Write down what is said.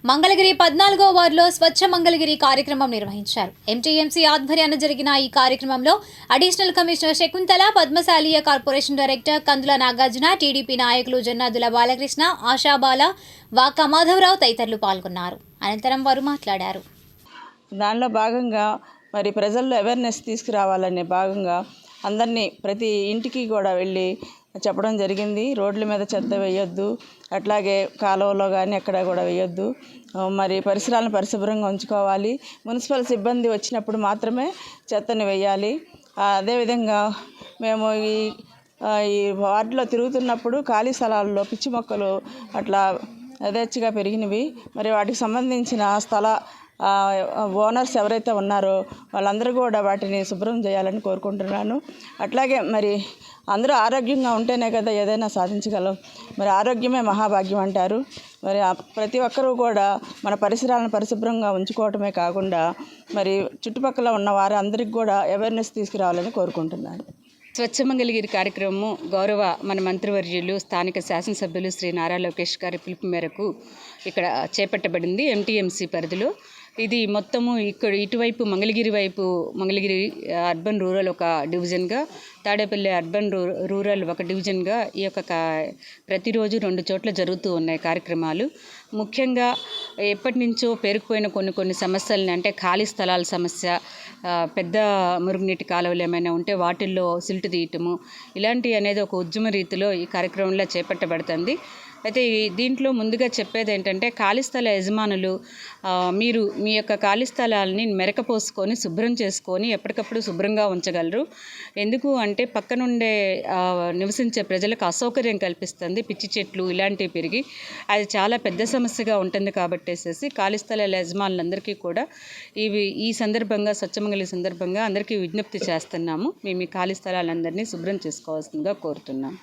మంగళగిరి 14వ వార్డులో స్వచ్ఛ మంగళగిరి కార్యక్రమం నిర్వహించారు. ఎంటీఎంసీ ఆధ్వర్యాన జరిగిన ఈ కార్యక్రమంలో additional commissioner Shakuntala, Padmashaliya corporation director Kandula Nagarjuna, TDP నాయకులు జన్నాదుల బాలకృష్ణ, ఆశాబాల, వాకా మాధవరావు తదితరులు పాల్గొన్నారు. అనంతరం వారు మాట్లాడారు. దానిలో భాగంగా మరి ప్రజల్లో అవేర్నెస్ తీసుకురావాలనే భాగంగా అందరినీ ప్రతి ఇంటికి కూడా వెళ్ళి చెప్పడం జరిగింది. రోడ్ల మీద చెత్త వేయొద్దు, అట్లాగే కాలువలో కానీ ఎక్కడ కూడా వేయొద్దు, మరి పరిసరాలను పరిశుభ్రంగా ఉంచుకోవాలి. మున్సిపల్ సిబ్బంది వచ్చినప్పుడు మాత్రమే చెత్తని వేయాలి. అదేవిధంగా మేము ఈ వార్డులో తిరుగుతున్నప్పుడు ఖాళీ స్థలాల్లో పిచ్చి మొక్కలు అట్లా యథేచ్ఛగా పెరిగినవి. మరి వాటికి సంబంధించిన ఓనర్స్ ఎవరైతే ఉన్నారో వాళ్ళందరూ కూడా వాటిని శుభ్రం చేయాలని కోరుకుంటున్నాను. అట్లాగే మరి అందరూ ఆరోగ్యంగా ఉంటేనే కదా ఏదైనా సాధించగలం. మరి ఆరోగ్యమే మహాభాగ్యం అంటారు. మరి ప్రతి ఒక్కరూ కూడా మన పరిసరాలను పరిశుభ్రంగా ఉంచుకోవటమే కాకుండా మరి చుట్టుపక్కల ఉన్న వారందరికీ కూడా అవేర్నెస్ తీసుకురావాలని కోరుకుంటున్నాను. స్వచ్ఛ మంగళగిరి కార్యక్రమము గౌరవ మన మంత్రివర్యులు స్థానిక శాసనసభ్యులు శ్రీ నారా లోకేష్ గారి పిలుపు మేరకు ఇక్కడ చేపట్టబడింది. ఎంటీఎంసీ పరిధిలో ఇది మొత్తము ఇక్కడ ఇటువైపు మంగళగిరి అర్బన్ రూరల్ ఒక డివిజన్గా, తాడేపల్లి అర్బన్ రూరల్ ఒక డివిజన్గా ఈ యొక్క ప్రతిరోజు 2 చోట్ల జరుగుతూ ఉన్నాయి కార్యక్రమాలు. ముఖ్యంగా ఎప్పటి నుంచో పేరుకుపోయిన కొన్ని సమస్యలని, అంటే ఖాళీ స్థలాల సమస్య, పెద్ద మురుగునీటి కాలువలు ఏమైనా ఉంటే వాటిల్లో సిల్ట్ తీయటము, ఇలాంటివి అనేది ఒక ఉద్యమ రీతిలో ఈ కార్యక్రమంలో చేపట్టబడుతుంది. అయితే దీంట్లో ముందుగా చెప్పేది ఏంటంటే, ఖాళీ స్థల యజమానులు మీరు మీ యొక్క ఖాళీ స్థలాలని మెరకపోసుకొని శుభ్రం చేసుకొని ఎప్పటికప్పుడు శుభ్రంగా ఉంచగలరు. ఎందుకు అంటే పక్కనుండే నివసించే ప్రజలకు అసౌకర్యం కల్పిస్తుంది పిచ్చి చెట్లు ఇలాంటివి పెరిగి. అది చాలా పెద్ద సమస్యగా ఉంటుంది కాబట్టేసేసి ఖాళీ స్థలాల యజమానులందరికీ కూడా ఈ సందర్భంగా స్వచ్ఛమంగళి సందర్భంగా అందరికీ విజ్ఞప్తి చేస్తున్నాము. మేము ఈ ఖాళీ స్థలాలందరినీ శుభ్రం చేసుకోవాల్సిందిగా కోరుతున్నాం.